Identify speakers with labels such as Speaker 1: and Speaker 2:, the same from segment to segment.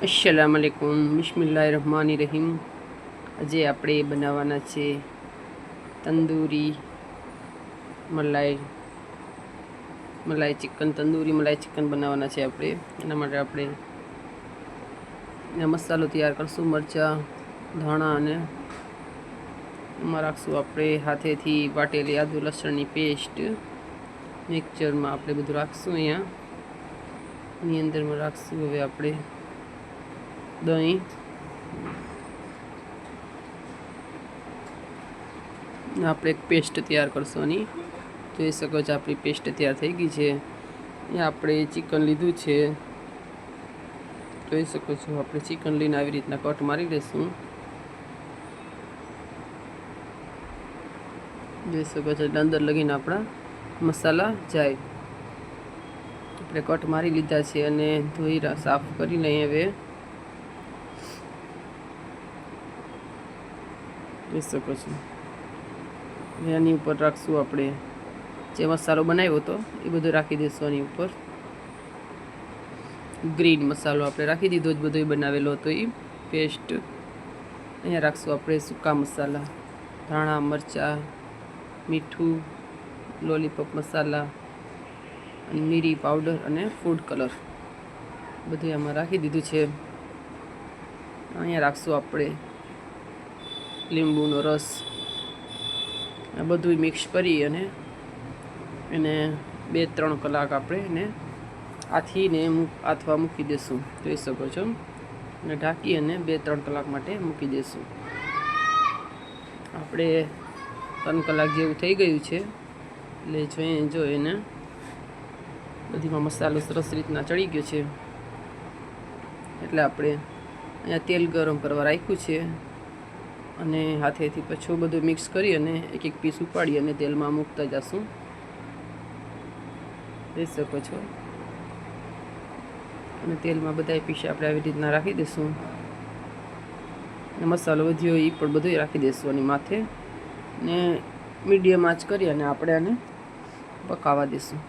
Speaker 1: अस्सलामुअलैकुम बिस्मिल्लाहिर्रहमानिर्रहीम। આજે આપણે બનાવવાના છે તંદૂરી મલાઈ ચિકન. તંદૂરી મલાઈ ચિકન બનાવવાના છે આપણે. એના માટે આપણે મસાલો તૈયાર કરશું. મરચાં, ધાણા અને એમાં રાખશું આપણે હાથેથી વાટેલી આદુ લસણની પેસ્ટ. મિક્સચરમાં આપણે બધું રાખશું. અહીંયા એની અંદરમાં રાખશું હવે આપણે દહીં, આપણે એક પેસ્ટ તૈયાર કરશું. આની જોઈ શકો છો આપણી પેસ્ટ તૈયાર થઈ ગઈ છે. અહીંયા આપણે ચિકન લીધું છે, જોઈ શકો છો. આપણે ચિકન લઈને આવી રીતના કટ મારી લઈશું. જોઈ શકો છો અંદર લગીને આપણા મસાલા જાય. આપણે કટ મારી લીધા છે અને ધોઈ સાફ કરી લઈએ. હવે જોઈ શકો છો એની ઉપર રાખશું આપણે જે મસાલો બનાવ્યો હતો એ બધો રાખી દઈશું. આની ઉપર ગ્રીન મસાલો આપણે રાખી દીધો જ, બધો બનાવેલો હતો એ પેસ્ટ. અહીંયા રાખશું આપણે સૂકા મસાલા, ધાણા, મરચાં, મીઠું, લોલીપોપ મસાલા, મિરી પાવડર અને ફૂડ કલર બધું આમાં રાખી દીધું છે. અહીંયા રાખશું આપણે લીંબુનો રસ. આ બધું મિક્સ કરી અને એને 2-3 કલાક આપણે એને આથવા મૂકી દઈશું. જોઈ શકો છો. અને ઢાંકી અને 2-3 કલાક માટે મૂકી દઈશું. આપણે 3 કલાક જેવું થઈ ગયું છે. એટલે જો એને બધીમાં મસાલો સરસ રીતના ચડી ગયો છે. એટલે આપણે અહીંયા તેલ ગરમ કરવા રાખ્યું છે અને હાથેથી પછી બધું મિક્સ કરી અને એક પીસ ઉપાડી અને તેલમાં મૂકતા જશું. જોઈ શકો છો. અને તેલમાં બધા પીસ આપણે આવી રીતના રાખી દઈશું. મસાલો વધ્યો એ પણ બધું રાખી દઈશું આની માથે ને મીડિયમ આંચ કરી અને આપણે આને પકાવવા દઈશું.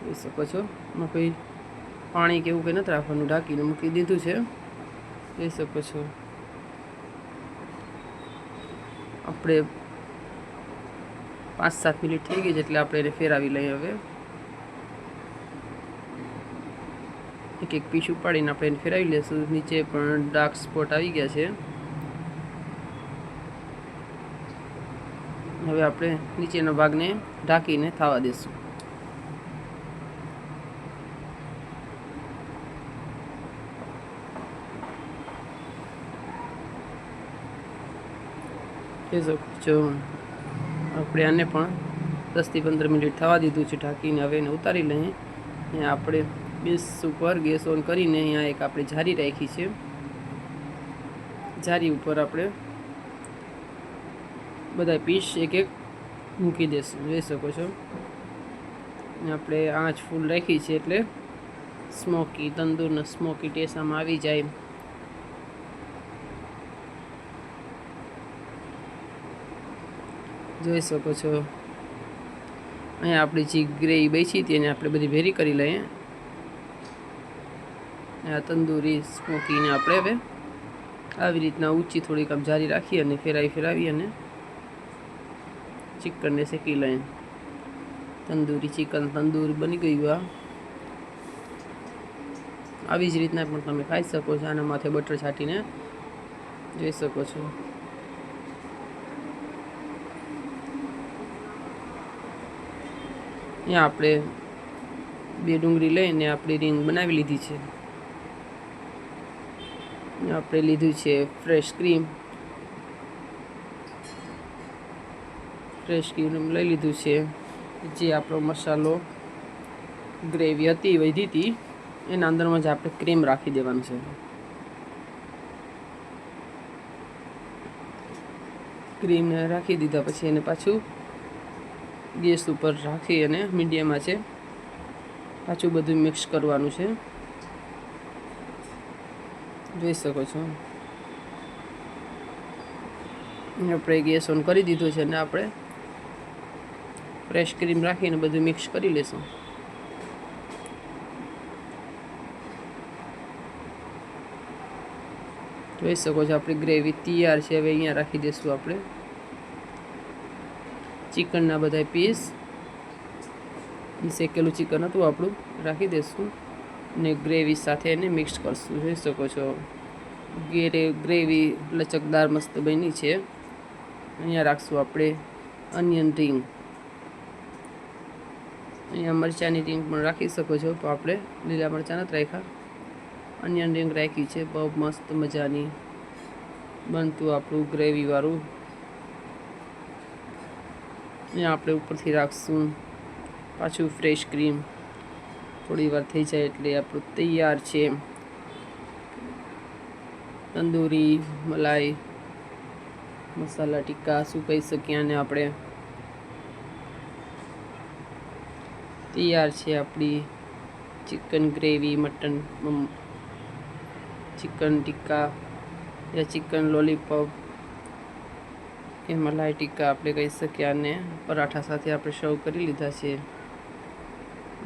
Speaker 1: જોઈ શકો છો. એમાં કોઈ પાણી કે એવું કંઈ નથી રાખવાનું. ઢાંકીને મૂકી દીધું છે. જોઈ શકો છો. આપણે 5-7 મિનિટ થઈ ગઈ છે એટલે આપણે એને ફેરવી લઈએ. હવે એક પીસ ઉપાડીને આપણે એને ફેરવી લઈશું. નીચે પણ ડાર્ક સ્પોટ આવી ગયા છે. હવે આપણે નીચેના ભાગને ઢાંકીને થવા દઈશું. આપણે આને પણ 10-15 મિનિટ થવા દીધું છે ઢાંકીને. હવે એને ઉતારી લઈએ. અહીંયા આપણે ગેસ ઉપર ગેસ ઓન કરીને અહીંયા એક આપણે જારી રાખી છે. જારી ઉપર આપણે બધા પીસ એક મૂકી દઈશું. જોઈ શકો છો. આપણે આંચ ફૂલ રાખી છે એટલે સ્મોકી તંદૂરના સ્મોકી ટેસ્ટ આમાં આવી જાય. જોઈ શકો છો. અહીંયા આપણી જે ગ્રેવી બચી હતી એને આપણે બધી ભેરી કરી લઈએ. આ તંદૂરી સ્મોકીને આપણે હવે આવી રીતના ઊંચી થોડીક આમ જારી રાખી અને ફેરવી અને ચિકનને શેકી લઈએ. તંદૂરી ચિકન તંદૂરી બની ગયું. આવી જ રીતના પણ તમે ખાઈ શકો છો. આના માથે બટર છાંટીને જોઈ શકો છો. અહીંયા આપણે 2 ડુંગળી લઈને આપણી રીંગ બનાવી લીધી છે. આપણે લીધું છે ફ્રેશ ક્રીમ લઈ લીધું છે. જે આપણો મસાલો ગ્રેવી હતી વધી હતી એના અંદરમાં જ આપણે ક્રીમ રાખી દેવાનું છે. ક્રીમને રાખી દીધા પછી એને પાછું ગેસ ઉપર રાખી અને મીડિયમમાં છે પાછું બધું મિક્સ કરવાનું છે. જોઈ શકો છો. આપણે ગેસ ઓન કરી દીધો છે અને આપણે ફ્રેશ ક્રીમ રાખીને બધું મિક્સ કરી લઈશું. જોઈ શકો છો આપણી ગ્રેવી તૈયાર છે. હવે અહીંયા રાખી દઈશું આપણે ચિકનના બધા પીસ. શેકેલું ચિકન હતું આપણું, રાખી દઈશું ને ગ્રેવી સાથે એને મિક્સ કરશું. જોઈ શકો છો ગ્રેવી લચકદાર મસ્ત બની છે. અહીંયા રાખશું આપણે અનિયન રિંગ. અહીંયા મરચાંની રિંગ પણ રાખી શકો છો, તો આપણે લીલા મરચાં નથી રાખ્યા, અનિયન રિંગ રાખી છે. બહુ મસ્ત મજાની બનતું આપણું ગ્રેવીવાળું. અહીંયા આપણે ઉપરથી રાખશું પાછું ફ્રેશ ક્રીમ. થોડી વાર થઈ જાય એટલે આપણું તૈયાર છે તંદૂરી મલાઈ મસાલા ટિક્કા, શું કહી શકીએ આને આપણે. તૈયાર છે આપણી chicken gravy, mutton chicken tikka યા ચિકન લોલીપોપ કે મલાઈ ટિક્કા આપણે કહી શકીએ આને. પરાઠા સાથે આપણે સર્વ કરી લીધા છે.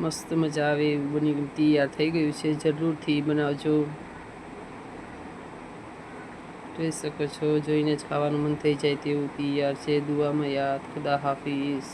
Speaker 1: મસ્ત મજા આવે એવું બની તૈયાર થઈ ગયું છે. જરૂરથી બનાવજો. જોઈ શકો છો, જોઈને જ ખાવાનું મન થઈ જાય તેવું તૈયાર છે. દુઆમાં યાદ. ખુદા હાફિઝ.